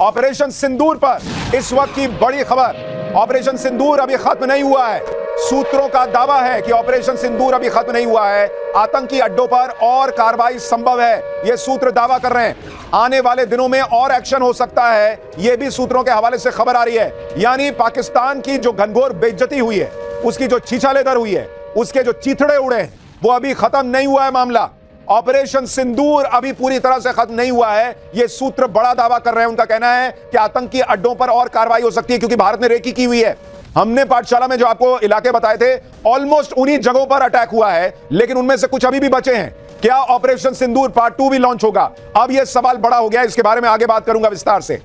Operation सिंदूर पर इस वक्त की बड़ी खबर। ऑपरेशन सिंदूर अभी खत्म नहीं हुआ है। सूत्रों का दावा है कि ऑपरेशन सिंदूर अभी खत्म नहीं हुआ है। आतंकी अड्डों पर और कार्रवाई संभव है, ये सूत्र दावा कर रहे हैं। आने वाले दिनों में और एक्शन हो सकता है, ये भी सूत्रों के हवाले से खबर आ रही है। यानी पाकिस्तान की जो घनघोर बेइज्जती हुई है, उसकी जो छीछालेदर हुई है, उसके जो चीथड़े उड़े हैं, वो अभी खत्म नहीं हुआ है मामला। ऑपरेशन सिंदूर अभी पूरी तरह से खत्म नहीं हुआ है, ये सूत्र बड़ा दावा कर रहे हैं। उनका कहना है कि आतंकी अड्डों पर और कार्रवाई हो सकती है, क्योंकि भारत ने रेकी की हुई है। हमने पाठशाला में जो आपको इलाके बताए थे, ऑलमोस्ट उन्हीं जगहों पर अटैक हुआ है, लेकिन उनमें से कुछ अभी भी बचे हैं। क्या ऑपरेशन सिंदूर पार्ट 2 भी लॉन्च होगा? अब यह सवाल बड़ा हो गया, इसके बारे में आगे बात करूंगा विस्तार से।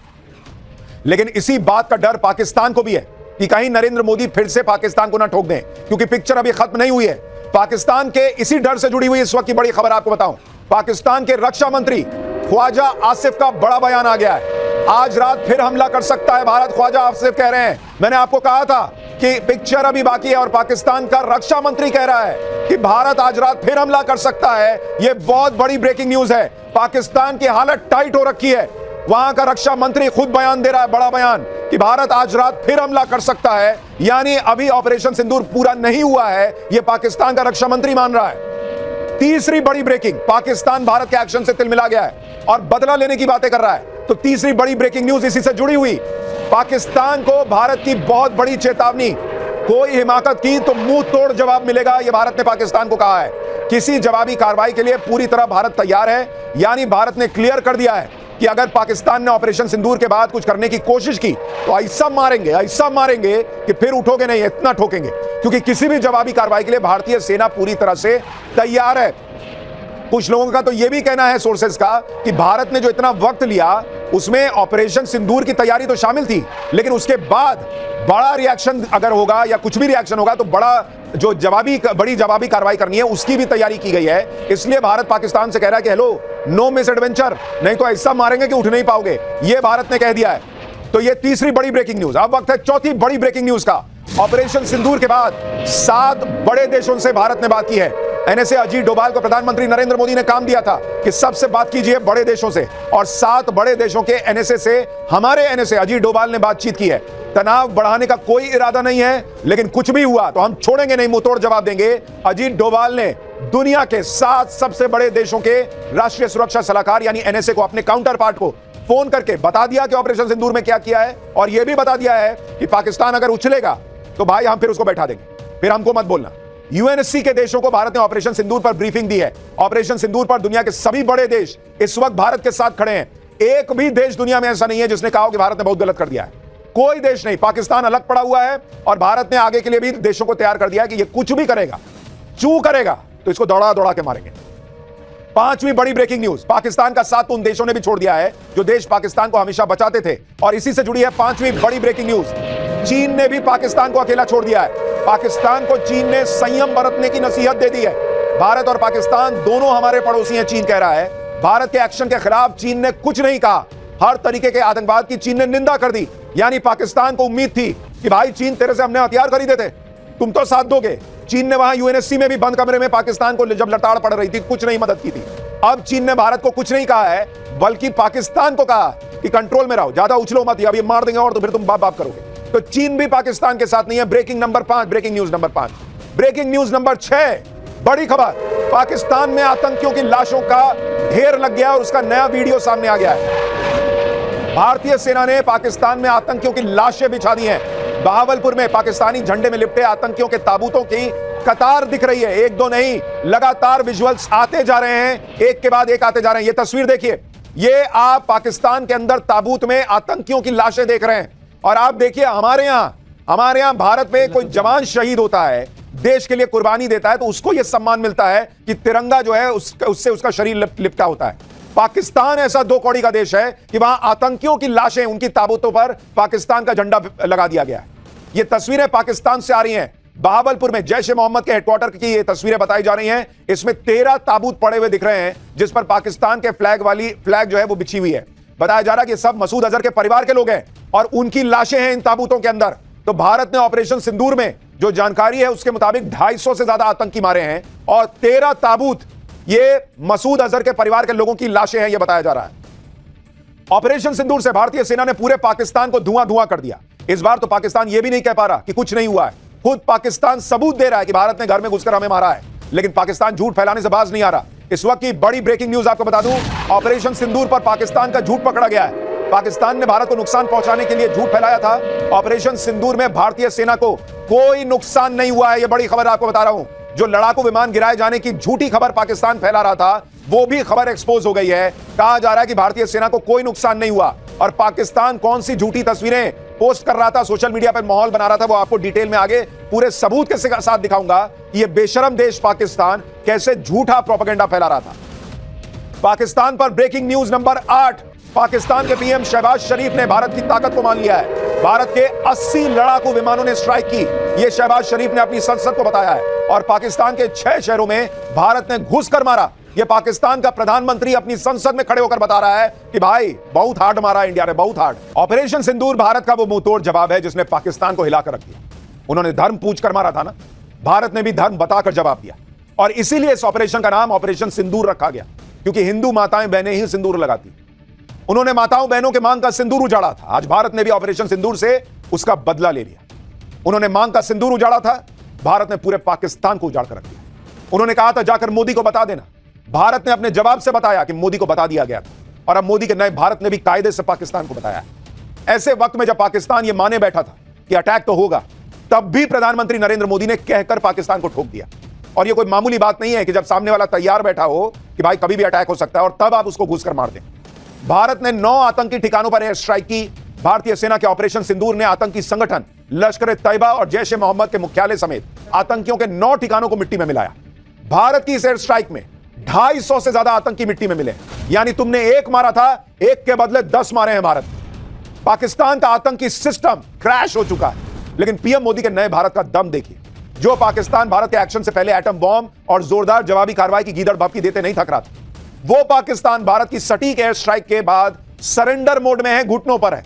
लेकिन इसी बात का डर पाकिस्तान को भी है कि कहीं नरेंद्र मोदी फिर से पाकिस्तान को ना ठोक दें, क्योंकि पिक्चर अभी खत्म नहीं हुई है। पाकिस्तान के इसी डर से जुड़ी हुई इस वक्त की बड़ी खबर आपको बताऊं। पाकिस्तान के रक्षा मंत्री ख्वाजा आसिफ का बड़ा बयान आ गया है। आज रात फिर हमला कर सकता है भारत, ख्वाजा आसिफ कह रहे हैं। मैंने आपको कहा था कि पिक्चर अभी बाकी है, और पाकिस्तान का रक्षा मंत्री कह रहा है कि भारत आज रात फिर हमला कर सकता है। यह बहुत बड़ी ब्रेकिंग न्यूज है। पाकिस्तान की हालत टाइट हो रखी है। वहां का रक्षा मंत्री खुद बयान दे रहा है, बड़ा बयान, कि भारत आज रात फिर हमला कर सकता है। यानी अभी ऑपरेशन सिंदूर पूरा नहीं हुआ है, यह पाकिस्तान का रक्षा मंत्री मान रहा है। तीसरी बड़ी ब्रेकिंग, पाकिस्तान भारत के एक्शन से तिलमिला गया है और बदला लेने की बातें कर रहा है। तो तीसरी बड़ी ब्रेकिंग न्यूज इसी से जुड़ी हुई। पाकिस्तान को भारत की बहुत बड़ी चेतावनी, कोई हिमाकत की तो मुंह तोड़ जवाब मिलेगा, यह भारत ने पाकिस्तान को कहा है। किसी जवाबी कार्रवाई के लिए पूरी तरह भारत तैयार है। यानी भारत ने क्लियर कर दिया है कि अगर पाकिस्तान ने ऑपरेशन सिंदूर के बाद कुछ करने की कोशिश की तो ऐसा मारेंगे कि फिर उठोगे नहीं, इतना ठोकेंगे। क्योंकि किसी भी जवाबी कार्रवाई के लिए भारतीय सेना पूरी तरह से तैयार है। कुछ लोगों का तो यह भी कहना है, सोर्सेस का, कि भारत ने जो इतना वक्त लिया उसमें ऑपरेशन सिंदूर की तैयारी तो शामिल थी, लेकिन उसके बाद बड़ा रिएक्शन अगर होगा या कुछ भी रिएक्शन होगा तो बड़ी जवाबी कार्रवाई करनी है, उसकी भी तैयारी की गई है। इसलिए भारत पाकिस्तान से कह रहा है कि हेलो, नो मिस एडवेंचर, नहीं तो ऐसा मारेंगे कि उठ नहीं पाओगे। यह भारत ने कह दिया है। तो यह तीसरी बड़ी ब्रेकिंग न्यूज। अब वक्त है चौथी बड़ी ब्रेकिंग न्यूज का। ऑपरेशन सिंदूर के बाद 7 बड़े देशों से भारत ने बात की है। एनएसए अजीत डोभाल को प्रधानमंत्री नरेंद्र मोदी ने काम दिया था कि सबसे बात कीजिए बड़े देशों से, और 7 बड़े देशों के एनएसए से हमारे एनएसए अजीत डोभाल ने बातचीत की है। तनाव बढ़ाने का कोई इरादा नहीं है, लेकिन कुछ भी हुआ तो हम छोड़ेंगे नहीं, मुंहतोड़ जवाब देंगे। अजीत डोभाल ने दुनिया के 7 सबसे बड़े देशों के राष्ट्रीय सुरक्षा सलाहकार यानी एनएसए को, अपने काउंटर पार्ट को फोन करके बता दिया कि ऑपरेशन सिंदूर में क्या किया है, और यह भी बता दिया है कि पाकिस्तान अगर उछलेगा तो भाई हम फिर उसको बैठा देंगे, फिर हमको मत बोलना। यूएनएससी के देशों को भारत ने ऑपरेशन सिंदूर पर ब्रीफिंग दी है। ऑपरेशन सिंदूर पर दुनिया के सभी बड़े देश इस वक्त भारत के साथ खड़े हैं। एक भी देश दुनिया में ऐसा नहीं है जिसने कहा कि भारत ने बहुत गलत कर दिया है। कोई देश नहीं। पाकिस्तान अलग पड़ा हुआ है, और भारत ने आगे के लिए भी देशों को तैयार कर दिया है कि ये कुछ भी करेगा, चू करेगा तो इसको दौड़ा दौड़ा के मारेंगे। 5वीं बड़ी ब्रेकिंग न्यूज, पाकिस्तान का साथ उन देशों ने भी छोड़ दिया है जो देश पाकिस्तान को हमेशा बचाते थे, और इसी से जुड़ी है 5वीं बड़ी ब्रेकिंग न्यूज। चीन ने भी पाकिस्तान को अकेला छोड़ दिया है। पाकिस्तान को चीन ने संयम बरतने की नसीहत दे दी है। भारत और पाकिस्तान दोनों हमारे पड़ोसी हैं, चीन कह रहा है। भारत के एक्शन के खिलाफ चीन ने कुछ नहीं कहा। हर तरीके के आतंकवाद की चीन ने निंदा कर दी। यानी पाकिस्तान को उम्मीद थी कि भाई चीन तेरे से हमने हथियार खरीदे थे, तुम तो साथ दोगे। चीन ने वहां यूएनएससी में भी बंद कमरे में पाकिस्तान को जब लताड़ पड़ रही थी, कुछ नहीं मदद की थी। अब चीन ने भारत को कुछ नहीं कहा है, बल्कि पाकिस्तान को कहा कि कंट्रोल में रहो, ज्यादा उछलो मत, अब ये मार देंगे और तो फिर तुम बाप बाप करोगे। तो चीन भी पाकिस्तान के साथ नहीं है। Breaking news number 5। Breaking news number 6, बड़ी खबर, पाकिस्तान में आतंकियों की लाशों का ढेर लग गया और उसका नया वीडियो सामने आ गया है। भारतीय सेना ने पाकिस्तान में आतंकियों की लाशें बिछा दी हैं। बहावलपुर में पाकिस्तानी झंडे में लिपटे आतंकियों के ताबूतों की कतार दिख रही है। एक दो नहीं, लगातार विजुअल्स आते जा रहे हैं, एक के बाद एक आते जा रहे हैं। ये तस्वीर देखिए, ये आप पाकिस्तान के अंदर ताबूत में आतंकियों की लाशें देख रहे हैं। और आप देखिए, हमारे यहां भारत में कोई जवान शहीद होता है, देश के लिए कुर्बानी देता है, तो उसको यह सम्मान मिलता है कि तिरंगा जो है उससे उसका शरीर लिपटा होता है। पाकिस्तान ऐसा 2 कौड़ी का देश है कि वहां आतंकियों की लाशें, उनकी ताबूतों पर पाकिस्तान का झंडा लगा दिया गया है। ये तस्वीरें पाकिस्तान से आ रही हैं। बहावलपुर में जैश ए मोहम्मद के हेडक्वार्टर की ये तस्वीरें बताई जा रही हैं। इसमें 13 ताबूत पड़े हुए दिख रहे हैं, जिस पर पाकिस्तान के फ्लैग जो है वो बिछी हुई है। बताया जा रहा है कि सब मसूद अजहर के परिवार के लोग हैं और उनकी लाशें हैं इन ताबूतों के अंदर। तो भारत ने ऑपरेशन सिंदूर में जो जानकारी है उसके मुताबिक 250 से ज्यादा आतंकी मारे हैं और 13 ताबूत ये मसूद अजहर के परिवार के लोगों की लाशें हैं, यह बताया जा रहा है। ऑपरेशन सिंदूर से भारतीय सेना ने पूरे पाकिस्तान को धुआं धुआं कर दिया। इस बार तो पाकिस्तान यह भी नहीं कह पा रहा कि कुछ नहीं हुआ है। खुद पाकिस्तान सबूत दे रहा है कि भारत ने घर में घुसकर हमें मारा है, लेकिन पाकिस्तान झूठ फैलाने से बाज नहीं आ रहा। इस वक्त की बड़ी ब्रेकिंग न्यूज आपको बता दूं, ऑपरेशन सिंदूर पर पाकिस्तान का झूठ पकड़ा गया है। पाकिस्तान ने भारत को नुकसान पहुंचाने के लिए झूठ फैलाया था। ऑपरेशन सिंदूर में भारतीय सेना को कोई नुकसान नहीं हुआ है। यह बड़ी खबर आपको बता रहा हूं। जो लड़ाकू विमान गिराए जाने की झूठी खबर पाकिस्तान फैला रहा था, वो भी खबर एक्सपोज हो गई है। कहा जा रहा है कि भारतीय सेना को कोई नुकसान नहीं हुआ। और पाकिस्तान कौन सी झूठी तस्वीरें पोस्ट कर रहा था, सोशल मीडिया पर माहौल बना रहा था, वो आपको डिटेल में आगे पूरे सबूत के साथ दिखाऊंगा कि यह बेशरम देश पाकिस्तान कैसे झूठा प्रोपेगेंडा फैला रहा था। पाकिस्तान पर ब्रेकिंग न्यूज नंबर 8। पाकिस्तान के पीएम शहबाज शरीफ ने भारत की ताकत को मान लिया है। भारत के 80 लड़ाकू विमानों ने स्ट्राइक की, यह शहबाज शरीफ ने अपनी संसद को बताया है। और पाकिस्तान के 6 शहरों में भारत ने घुसकर मारा। यह पाकिस्तान का प्रधानमंत्री अपनी संसद में खड़े होकर बता रहा है कि भाई बहुत हार्ड मारा इंडिया ने, बहुत हार्ड। ऑपरेशन सिंदूर भारत का वो मुंहतोड़ जवाब है जिसने पाकिस्तान को हिलाकर रख दिया। उन्होंने धर्म पूछकर मारा था ना, भारत ने भी धर्म बताकर जवाब दिया। और इसीलिए इस ऑपरेशन का नाम ऑपरेशन सिंदूर रखा गया, क्योंकि हिंदू माताएं बहनें ही सिंदूर लगाती। उन्होंने माताओं बहनों के मांग का सिंदूर उजाड़ा था। आज भारत ने भी ऑपरेशन सिंदूर से उसका बदला ले लिया। उन्होंने मांग का सिंदूर उजाड़ा था, भारत ने पूरे पाकिस्तान को उजाड़ कर रख दिया। उन्होंने कहा था जाकर मोदी को बता देना। भारत ने अपने जवाब से बताया कि मोदी को बता दिया गया था। और अब मोदी के नए भारत ने भी कायदे से पाकिस्तान को बताया। ऐसे वक्त में जब पाकिस्तान यह माने बैठा था कि अटैक तो होगा, तब भी प्रधानमंत्री नरेंद्र मोदी ने कहकर पाकिस्तान को ठोक दिया। और यह कोई मामूली बात नहीं है कि जब सामने वाला तैयार बैठा हो कि भाई कभी भी अटैक हो सकता है, और तब आप उसको घुसकर मार दें। भारत ने 9 आतंकी ठिकानों पर एयर स्ट्राइक की। भारतीय सेना के ऑपरेशन सिंदूर ने आतंकी संगठन लश्कर-ए-तैयबा और जैश-ए-मोहम्मद के मुख्यालय समेत आतंकियों के 9 ठिकानों को मिट्टी में मिलाया। भारत की इस एयर स्ट्राइक में 250 से ज्यादा आतंकी मिट्टी में मिले। यानी तुमने एक मारा था, एक के बदले 10 मारे हैं भारत। पाकिस्तान का आतंकी सिस्टम क्रैश हो चुका है। लेकिन पीएम मोदी के नए भारत का दम देखिए। जो पाकिस्तान भारत के एक्शन से पहले एटम बॉम्ब और जोरदार जवाबी कार्रवाई की गीदड़ भपकी देते नहीं थक रहा था, वो पाकिस्तान भारत की सटीक एयर स्ट्राइक के बाद सरेंडर मोड में है, घुटनों पर है।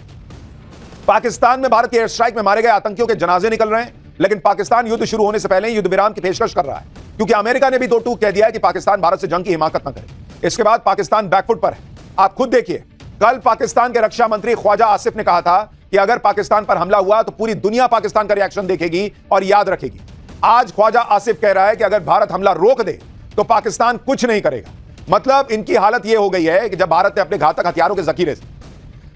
पाकिस्तान में भारत की एयर स्ट्राइक में मारे गए आतंकियों के जनाजे निकल रहे हैं। लेकिन पाकिस्तान युद्ध शुरू होने से पहले ही युद्ध विराम की पेशकश कर रहा है, क्योंकि अमेरिका ने भी 2 टूक कह दिया है कि पाकिस्तान भारत से जंग की हिमाकत न करे। इसके बाद पाकिस्तान बैकफुट पर है। आप खुद देखिए, कल पाकिस्तान के रक्षा मंत्री ख्वाजा आसिफ ने कहा था कि अगर पाकिस्तान पर हमला हुआ तो पूरी दुनिया पाकिस्तान का रिएक्शन देखेगी और याद रखेगी। आज ख्वाजा आसिफ कह रहा है कि अगर भारत हमला रोक दे तो पाकिस्तान कुछ नहीं करेगा। मतलब इनकी हालत यह हो गई है कि जब भारत ने अपने घातक हथियारों के जखीरे से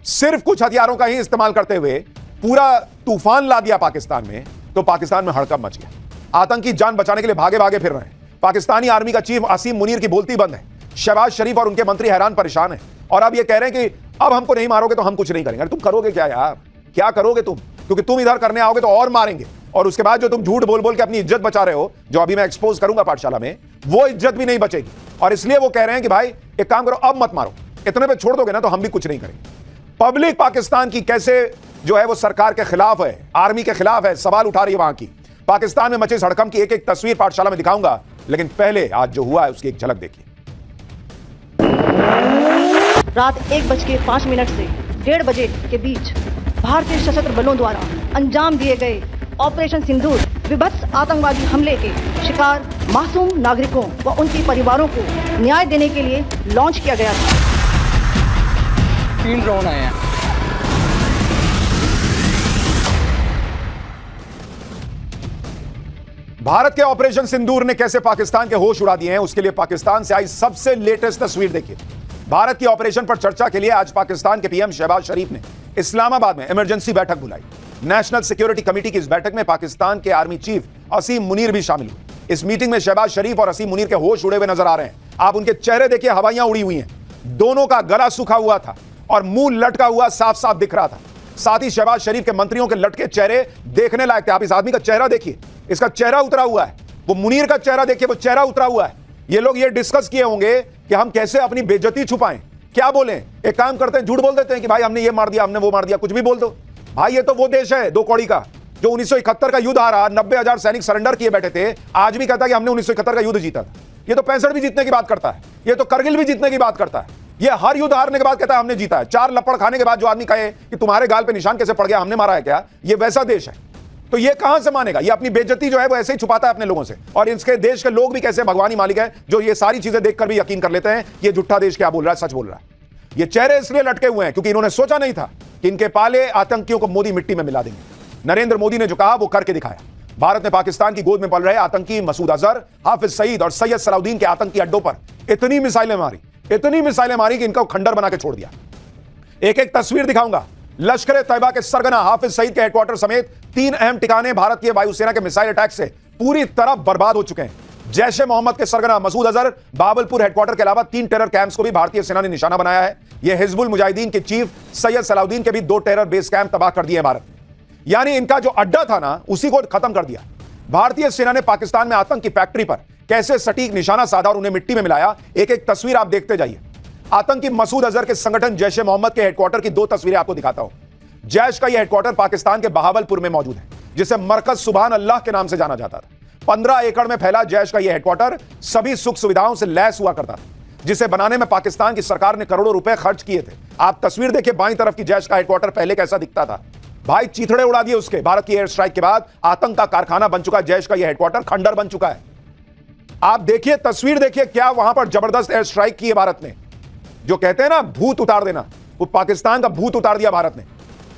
सिर्फ कुछ हथियारों का ही इस्तेमाल करते हुए पूरा तूफान ला दिया पाकिस्तान में, तो पाकिस्तान में हड़कंप मच गया। आतंकी जान बचाने के लिए भागे भागे फिर रहे हैं। पाकिस्तानी आर्मी का चीफ असीम मुनीर की बोलती बंद है। शहबाज शरीफ और उनके मंत्री हैरान परेशान हैं। और अब ये कह रहे हैं कि अब हमको नहीं मारोगे तो हम कुछ नहीं करेंगे। अरे तुम करोगे क्या यार, क्या करोगे तुम? क्योंकि तुम इधर करने आओगे तो और मारेंगे, और उसके बाद जो तुम झूठ बोल बोल के अपनी इज्जत बचा रहे हो, जो अभी मैं एक्सपोज करूंगा पाठशाला में, वो इज्जत भी नहीं बचेगी। और इसलिए वो कह रहे हैं कि भाई एक काम करो, अब मत मारो, इतने पे छोड़ दोगे ना तो हम भी कुछ नहीं करेंगे। पब्लिक पाकिस्तान की कैसे जो है वो सरकार के खिलाफ है, आर्मी के खिलाफ है, सवाल उठा रही है वहां की। पाकिस्तान में मचे इस हड़कंप की एक एक तस्वीर पाठशाला में दिखाऊंगा, लेकिन पहले आज जो हुआ है उसकी एक झलक देखिए। रात 1:05 से 1:30 बजे के बीच भारतीय सशस्त्र बलों द्वारा अंजाम दिए गए ऑपरेशन सिंदूर विभत्स आतंकवादी हमले के शिकार मासूम नागरिकों व उनके परिवारों को न्याय देने के लिए लॉन्च किया गया था। 3 ड्रोन आए हैं। भारत के ऑपरेशन सिंदूर ने कैसे पाकिस्तान के होश उड़ा दिए हैं, उसके लिए पाकिस्तान से आई सबसे लेटेस्ट तस्वीर देखिए। भारत की ऑपरेशन पर चर्चा के लिए आज पाकिस्तान के पीएम शहबाज शरीफ ने इस्लामाबाद में इमरजेंसी बैठक बुलाई। नेशनल सिक्योरिटी कमेटी की इस बैठक में पाकिस्तान के आर्मी चीफ असीम मुनीर भी शामिल हुए। इस मीटिंग में शहबाज शरीफ और असीम मुनीर के होश उड़े हुए नजर आ रहे हैं। आप उनके चेहरे देखिए, हवाइयां उड़ी हुई हैं। दोनों का गला सूखा हुआ था और मुंह लटका हुआ साफ साफ दिख रहा था। साथ ही शहबाज शरीफ के मंत्रियों के लटके चेहरे देखने लायक थे। आप इस आदमी का चेहरा देखिए, इसका चेहरा उतरा हुआ है। वो मुनीर का चेहरा देखिए, वो चेहरा उतरा हुआ है। ये लोग ये डिस्कस किए होंगे कि हम कैसे अपनी बेइज्जती छुपाएं, क्या बोलें। एक काम करते हैं, झूठ बोल देते हैं कि भाई हमने ये मार दिया, हमने वो मार दिया, कुछ भी बोल दो। भाई ये तो वो देश है 2 कौड़ी का जो 1971 का युद्ध हारा, 90,000 सैनिक सरेंडर किए बैठे थे, आज भी कहता है कि हमने 1971 का युद्ध जीता था। ये तो 65 भी जीतने की बात करता है, ये तो करगिल भी जीतने की बात करता है। ये हर युद्ध हारने के बाद कहता है हमने जीता है। 4 लपड़ खाने के बाद जो आदमी कहे कि तुम्हारे गाल पे निशान कैसे पड़ गया, हमने मारा है क्या, ये वैसा देश है। तो ये कहां से मानेगा? ये अपनी बेइज्जती जो है वो ऐसे ही छुपाता है अपने लोगों से। और इसके देश के लोग भी कैसे भगवान ही मालिक है, जो ये सारी चीजें देखकर भी यकीन कर लेते हैं ये झूठा देश क्या बोल रहा है, सच बोल रहा है। ये चेहरे इसलिए लटके हुए हैं क्योंकि इन्होंने सोचा नहीं था कि इनके पाले आतंकियों को मोदी मिट्टी में मिला देंगे। नरेंद्र मोदी ने जो कहा वो करके दिखाया। भारत ने पाकिस्तान की गोद में पल रहे आतंकी मसूद अजहर, हाफिज सईद और सैयद सलाउद्दीन के आतंकी अड्डों पर इतनी मिसाइलें मारी कि इनको खंडर बना के छोड़ दिया। एक एक तस्वीर दिखाऊंगा। लश्कर तैयबा के सरगना हाफिज सईद के हेडक्वार्टर समेत 3 अहम ठिकाने भारत की वायुसेना के मिसाइल अटैक से पूरी तरह बर्बाद हो चुके हैं। जैश ए मोहम्मद के सरगना मसूद अजहर बावलपुर हेडक्वार्टर के अलावा 3 टेरर कैंप्स को भी भारतीय सेना ने निशाना बनाया है। यह हिजबुल मुजाहिदीन के चीफ सैयद सलाउद्दीन के भी 2 टेरर बेस कैंप तबाह कर दिए भारत ने। यानी इनका जो अड्डा था ना, उसी को खत्म कर दिया। भारतीय सेना ने पाकिस्तान में आतंक की फैक्ट्री पर कैसे सटीक निशाना साधा और उन्हें मिट्टी में मिलाया, एक एक तस्वीर आप देखते जाइए। आतंकी मसूद अजहर के संगठन जैश ए मोहम्मद के हेडक्वार्टर की 2 तस्वीरें आपको दिखाता हूं। जैश का यह हेडक्वार्टर पाकिस्तान के बहावलपुर में मौजूद है, जिसे मरकज सुभान अल्लाह के नाम से जाना जाता था। 15 एकड़ में फैला जैश का यह हेडक्वार्टर सभी सुख सुविधाओं से लैस हुआ करता था, जिसे बनाने में पाकिस्तान की सरकार ने करोड़ों रुपए खर्च किए थे। आप तस्वीर देखिए, बाईं तरफ की जैश का हेडक्वार्टर पहले कैसा दिखता था। भाई चीथड़े उड़ा दिए उसके। भारत की एयर स्ट्राइक के बाद आतंक का कारखाना बन चुका जैश का यह हेडक्वार्टर खंडर बन चुका है। आप देखिए, तस्वीर देखिए, क्या वहां पर जबरदस्त एयर स्ट्राइक की है भारत ने। जो कहते हैं ना भूत उतार देना, वो पाकिस्तान का भूत उतार दिया भारत ने।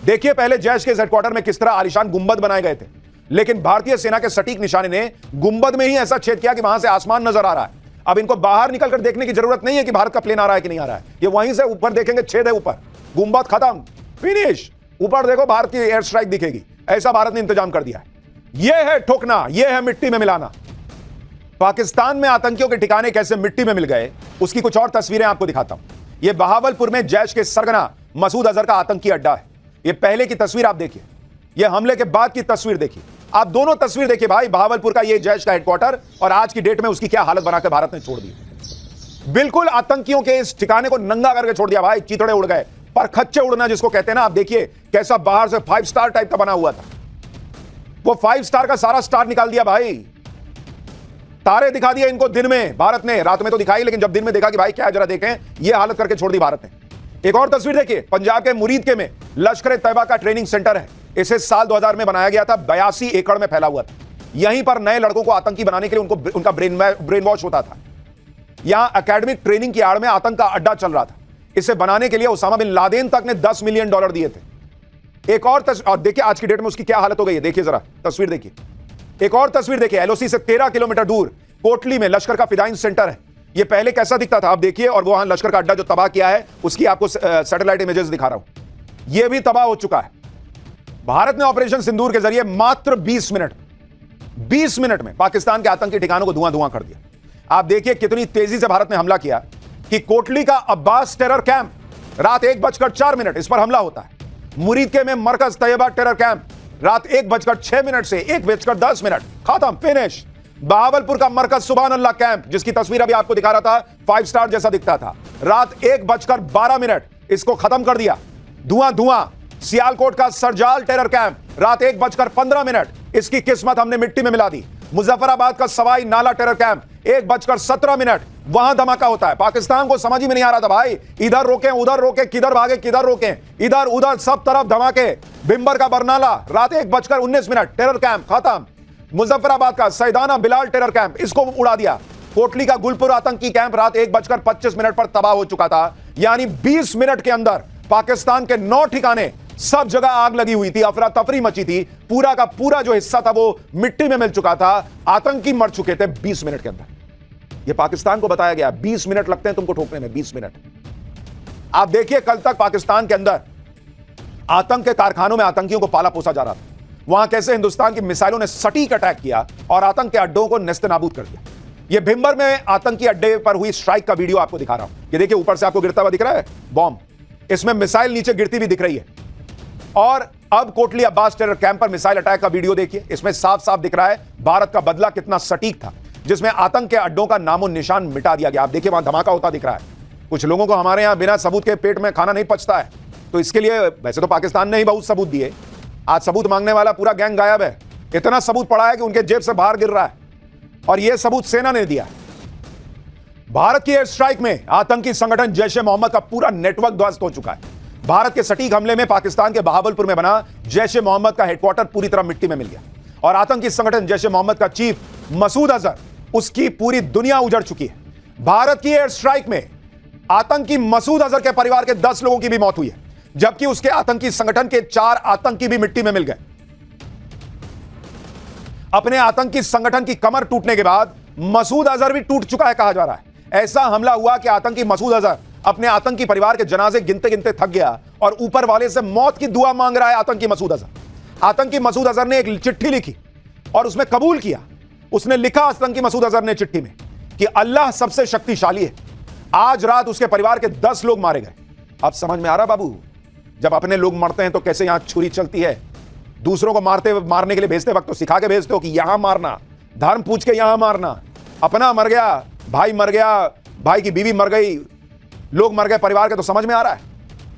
देखिए पहले जैश के हेडक्वार्टर में किस तरह आलीशान गुंबद बनाए गए थे, लेकिन भारतीय सेना के सटीक निशाने ने गुंबद में ही ऐसा छेद किया कि वहां से आसमान नजर आ रहा है। अब इनको बाहर निकलकर देखने की जरूरत नहीं है कि भारत का प्लेन आ रहा है कि नहीं आ रहा है। ये वहीं से ऊपर देखेंगे, छेद है ऊपर, गुंबद खत्म, फिनिश। ऊपर देखो भारत की एयर स्ट्राइक दिखेगी। ऐसा भारत ने इंतजाम कर दिया है। यह है ठोकना, यह है मिट्टी में मिलाना। पाकिस्तान में आतंकियों के ठिकाने कैसे मिट्टी में मिल गए, उसकी कुछ और तस्वीरें आपको दिखाता हूं। यह बहावलपुर में जैश के सरगना मसूद अजहर का आतंकी अड्डा है। यह पहले की तस्वीर आप देखिए, यह हमले के बाद की तस्वीर देखिए। आप दोनों तस्वीर देखिए भाई, बहावलपुर का यह जैश का हेडक्वार्टर और आज की डेट में उसकी क्या हालत बनाकर भारत ने छोड़ दी। बिल्कुल आतंकियों के इस ठिकाने को नंगा करके छोड़ दिया भाई। चीथड़े उड़ गए, पर खच्चे उड़ना जिसको कहते हैं ना। आप देखिए कैसा बाहर से 5 स्टार टाइप का बना हुआ था, वो 5 स्टार का सारा स्टार निकाल दिया भाई। तारे दिखा दिए इनको दिन में, भारत ने रात में तो दिखाई, लेकिन जब दिन में देखा कि भाई क्या जरा देखें, यह हालत करके छोड़ दी भारत ने। एक और तस्वीर देखिए, पंजाब के मुरीद के में लश्कर तैयबा का ट्रेनिंग सेंटर है। इसे साल 2000 में बनाया गया था, 82 एकड़ में फैला हुआ था। यहीं पर नए लड़कों को आतंकी बनाने के लिए उनका ब्रेन वॉश होता था। यहां एकेडमिक ट्रेनिंग की आड़ में आतंक का अड्डा चल रहा था। इसे बनाने के लिए उसामा बिन लादेन तक ने $10 मिलियन दिए थे। एक और तस्वीर, और देखिए आज की डेट में उसकी क्या हालत हो गई है। देखिए जरा तस्वीर देखिए, एक और तस्वीर देखिए। एलओसी से 13 किलोमीटर दूर कोटली में लश्कर का फिदाइन सेंटर है। यह पहले कैसा दिखता था आप देखिए, और वहां लश्कर का अड्डा जो तबाह किया है उसकी आपको सैटेलाइट इमेजेस दिखा रहा हूं। यह भी तबाह हो चुका है। भारत ने ऑपरेशन सिंदूर के जरिए मात्र 20 मिनट में पाकिस्तान के आतंकी ठिकानों को धुआं कर दिया। आप देखिए कितनी तेजी से भारत ने हमला किया कि कोटली का अब्बास टेरर कैंप रात 1:04 इस पर हमला होता है। मुरीद के में मरकज तैयबा टेरर कैंप रात 1:06 से 1:10 खत्म, फिनिश। बहावलपुर का मरकज सुभान अल्लाह कैंप, जिसकी तस्वीर अभी आपको दिखा रहा था, 5 स्टार जैसा दिखता था, रात 1:12 इसको खत्म कर दिया, धुआं। सियालकोट का सरजाल टेरर कैंप रात 1:15 इसकी किस्मत हमने मिट्टी में मिला दी। मुजफ्फराबाद का सवाई नाला टेरर कैंप 1:17 वहां धमाका होता है। पाकिस्तान को समझ ही में नहीं आ रहा था भाई, इधर रोकें उधर रोकें, किधर भागे किधर रोकें, इधर उधर सब तरफ धमाके। बिम्बर का बरनाला रात 1:19 टेरर कैंप खत्म। मुजफ्फराबाद का सैदाना बिलाल टेरर कैंप, इसको उड़ा दिया। कोटली का गुलपुर आतंकी कैंप रात 1:25 पर तबाह हो चुका था। यानी 20 मिनट के अंदर पाकिस्तान के 9 ठिकाने, सब जगह आग लगी हुई थी, अफरा तफरी मची थी। पूरा का पूरा जो हिस्सा था वो मिट्टी में मिल चुका था। आतंकी मर चुके थे 20 मिनट के अंदर। यह पाकिस्तान को बताया गया, 20 मिनट लगते हैं तुमको ठोकने में, 20 मिनट। आप देखिए कल तक पाकिस्तान के अंदर आतंक के कारखानों में आतंकियों को पाला पोसा जा रहा था। वहां कैसे हिंदुस्तान की मिसाइलों ने सटीक अटैक किया और आतंक के अड्डों को नेस्तनाबूद कर दिया। यह भिंबर में आतंकी अड्डे पर हुई स्ट्राइक का वीडियो आपको दिखा रहा हूं। ये देखिए ऊपर से आपको गिरता हुआ दिख रहा है बॉम्ब, इसमें मिसाइल नीचे गिरती भी दिख रही है। और अब कोटली अब्बास टेरर कैंप पर मिसाइल अटैक का वीडियो देखिए, इसमें साफ साफ दिख रहा है भारत का बदला कितना सटीक था, जिसमें आतंक के अड्डों का नामो निशान मिटा दिया गया। आप देखिए वहां धमाका होता दिख रहा है। कुछ लोगों को हमारे यहां बिना सबूत के पेट में खाना नहीं पचता है, तो इसके लिए वैसे तो पाकिस्तान ने ही बहुत सबूत दिए। आज सबूत मांगने वाला पूरा गैंग गायब है। इतना सबूत पड़ा है कि उनके जेब से बाहर गिर रहा है, और यह सबूत सेना ने दिया। भारत की एयर स्ट्राइक में आतंकी संगठन जैश ए मोहम्मद का पूरा नेटवर्क ध्वस्त हो चुका है। भारत के सटीक हमले में पाकिस्तान के बहावलपुर में बना जैश ए मोहम्मद का हेडक्वार्टर पूरी तरह मिट्टी में मिल गया, और आतंकी संगठन जैश ए मोहम्मद का चीफ मसूद अजहर, उसकी पूरी दुनिया उजड़ चुकी है। भारत की एयर स्ट्राइक में आतंकी मसूद अजहर के परिवार के 10 लोगों की भी मौत हुई है, जबकि उसके आतंकी संगठन के 4 आतंकी भी मिट्टी में मिल गए। अपने आतंकी संगठन की कमर टूटने के बाद मसूद अजहर भी टूट चुका है कहा जा रहा है। ऐसा हमला हुआ कि आतंकी मसूद अजहर अपने आतंकी परिवार के जनाजे गिनते गिनते थक गया और ऊपर वाले से मौत की दुआ मांग रहा है आतंकी मसूद अजहर। आतंकी मसूद अजहर ने एक चिट्ठी लिखी और उसमें कबूल किया। उसने लिखा आतंकी मसूद अजहर ने चिट्ठी में कि अल्लाह सबसे शक्तिशाली है। आज रात उसके परिवार के 10 लोग मारे गए। अब समझ में आ रहा बाबू, जब अपने लोग मरते हैं तो कैसे यहां छुरी चलती है। दूसरों को मारने के लिए भेजते वक्त तो सिखा के भेजते हो कि यहां मारना, धर्म पूछ के यहां मारना। अपना मर गया, भाई मर गया, भाई की बीवी मर गई, लोग मर गए परिवार के, तो समझ में आ रहा है।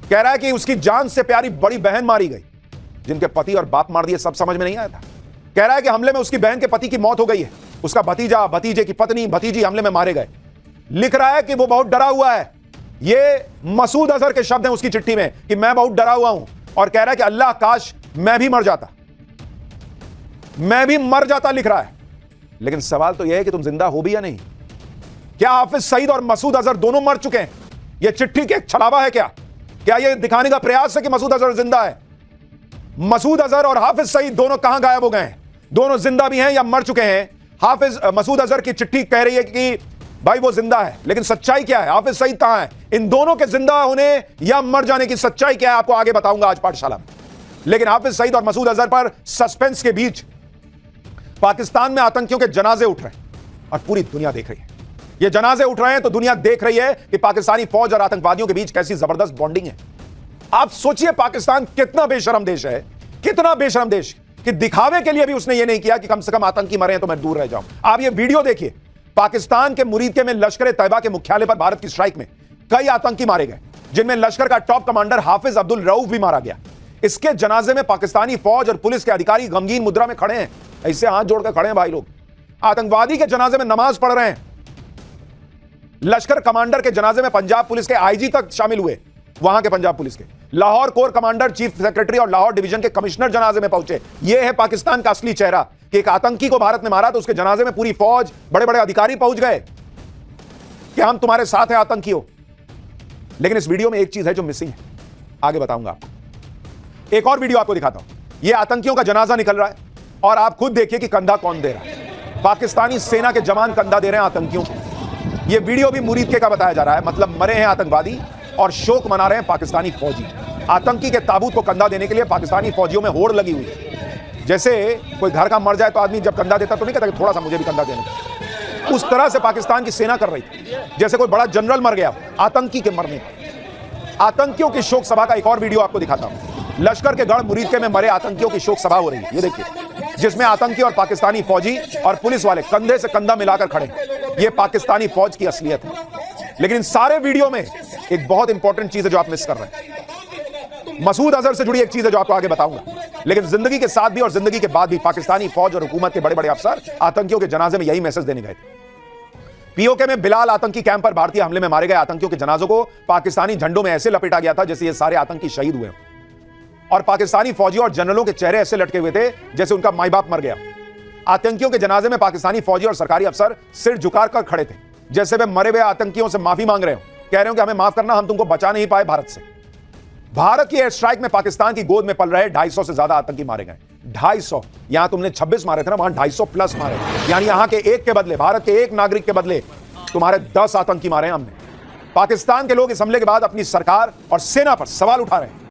कह रहा है कि उसकी जान से प्यारी बड़ी बहन मारी गई, जिनके पति और बाप मार दिए, सब समझ में नहीं आया था। कह रहा है कि हमले में उसकी बहन के पति की मौत हो गई है, उसका भतीजा, भतीजे की पत्नी, भतीजी हमले में मारे गए। लिख रहा है कि वो बहुत डरा हुआ है। ये मसूद अजहर के शब्द हैं उसकी चिट्ठी में कि मैं बहुत डरा हुआ हूं, और कह रहा है कि अल्लाह काश मैं भी मर जाता, मैं भी मर जाता, लिख रहा है। लेकिन सवाल तो यह है कि तुम जिंदा हो भी या नहीं। क्या हाफिज सईद और मसूद अजहर दोनों मर चुके हैं? यह चिट्ठी के एक छलावा है क्या? क्या यह दिखाने का प्रयास है कि मसूद अजहर जिंदा है? मसूद अजहर और हाफिज सईद दोनों कहां गायब हो गए हैं? दोनों जिंदा भी हैं या मर चुके हैं? हाफिज मसूद अजहर की चिट्ठी कह रही है कि भाई वो जिंदा है, लेकिन सच्चाई क्या है? हाफिज सईद कहां है? इन दोनों के जिंदा होने या मर जाने की सच्चाई क्या है, आपको आगे बताऊंगा आज पाठशाला में। लेकिन हाफिज सईद और मसूद अजहर पर सस्पेंस के बीच पाकिस्तान में आतंकियों के जनाजे उठ रहे हैं और पूरी दुनिया देख रही है। ये जनाजे उठ रहे हैं तो दुनिया देख रही है कि पाकिस्तानी फौज और आतंकवादियों के बीच कैसी जबरदस्त बॉन्डिंग है। आप सोचिए पाकिस्तान कितना बेशरम देश है, कितना बेशरम देश कि दिखावे के लिए भी उसने ये नहीं किया कि कम से कम आतंकी मरे हैं तो मैं दूर रह जाऊं। आप ये वीडियो देखिए, पाकिस्तान के मुरीदके में लश्कर तैयबा के मुख्यालय पर भारत की स्ट्राइक में कई आतंकी मारे गए, जिनमें लश्कर का टॉप कमांडर हाफिज अब्दुल रऊफ भी मारा गया। इसके जनाजे में पाकिस्तानी फौज और पुलिस के अधिकारी गमगीन मुद्रा में खड़े हैं, ऐसे हाथ जोड़कर खड़े हैं भाई लोग। आतंकवादी के जनाजे में नमाज पढ़ रहे हैं। लश्कर कमांडर के जनाजे में पंजाब पुलिस के आईजी तक शामिल हुए, वहां के पंजाब पुलिस के Lahore core commander, chief secretary और लाहौर डिवीजन के कमिश्नर जनाजे में पहुंचे। यह है पाकिस्तान का असली चेहरा कि एक आतंकी को भारत ने मारा तो उसके जनाजे में पूरी फौज, बड़े बड़े अधिकारी पहुंच गए कि हम तुम्हारे साथ हैं आतंकियों। लेकिन इस वीडियो में एक चीज है जो मिसिंग है, आगे बताऊंगा आपको। एक और वीडियो आपको दिखाता हूं। यह आतंकियों का जनाजा निकल रहा है और आप खुद देखिए कि कंधा कौन दे रहा है। पाकिस्तानी सेना के जवान कंधा दे रहे हैं आतंकियों को। यह वीडियो भी मुरीदके का बताया जा रहा है, मतलब मरे हैं आतंकवादी और शोक मना रहे हैं पाकिस्तानी फौजी। आतंकी के ताबूत को कंधा देने के लिए पाकिस्तानी फौजियों में होड़ लगी हुई है। जैसे कोई घर का मर जाए तो आदमी जब कंधा देता तो नहीं कहता कि थोड़ा सा मुझे भी कंधा देने का। उस तरह से पाकिस्तान की सेना कर रही थी, जैसे कोई बड़ा जनरल मर गया आतंकी के मरने पर। आतंकियों की शोक सभा का एक और वीडियो आपको दिखाता हूं। लश्कर के गढ़ मुरीदके में मरे आतंकियों की शोक सभा हो रही है, ये देखिए, जिसमें आतंकी और पाकिस्तानी फौजी और पुलिस वाले कंधे से कंधा मिलाकर खड़े हैं। यह पाकिस्तानी फौज की असलियत है। लेकिन इन सारे वीडियो में एक बहुत इंपॉर्टेंट चीज है जो आप मिस कर रहे हैं। मसूद अजहर से जुड़ी एक चीज है जो आपको आगे बताऊंगा। लेकिन जिंदगी के साथ भी और जिंदगी के बाद भी पाकिस्तानी फौज और हुकूमत के बड़े बड़े अफसर आतंकियों के जनाजे में यही मैसेज देने गए थे। पीओके में बिलाल आतंकी कैंप पर भारतीय हमले में मारे गए आतंकियों के जनाजों को पाकिस्तानी झंडों में ऐसे लपेटा गया था जैसे ये सारे आतंकी शहीद हुए, और पाकिस्तानी फौजियों और जनरलों के चेहरे ऐसे लटके हुए थे जैसे उनका माई बाप मर गया। आतंकियों के जनाजे में पाकिस्तानी फौजी और सरकारी अफसर सिर झुकाकर खड़े थे, जैसे वे मरे हुए आतंकियों से माफी मांग रहे हो, कह रहे हो कि हमें माफ करना, हम तुमको बचा नहीं पाए भारत से। भारत की एयर स्ट्राइक में पाकिस्तान की गोद में पल रहे 250 से ज्यादा आतंकी मारे गए। 250, यहां तुमने 26 मारे थे ना, वहां 250 प्लस मारे, यानी यहां के एक के बदले, भारत के एक नागरिक के बदले तुम्हारे 10 आतंकी मारे हैं हमने। पाकिस्तान के लोग इस हमले के बाद अपनी सरकार और सेना पर सवाल उठा रहे हैं।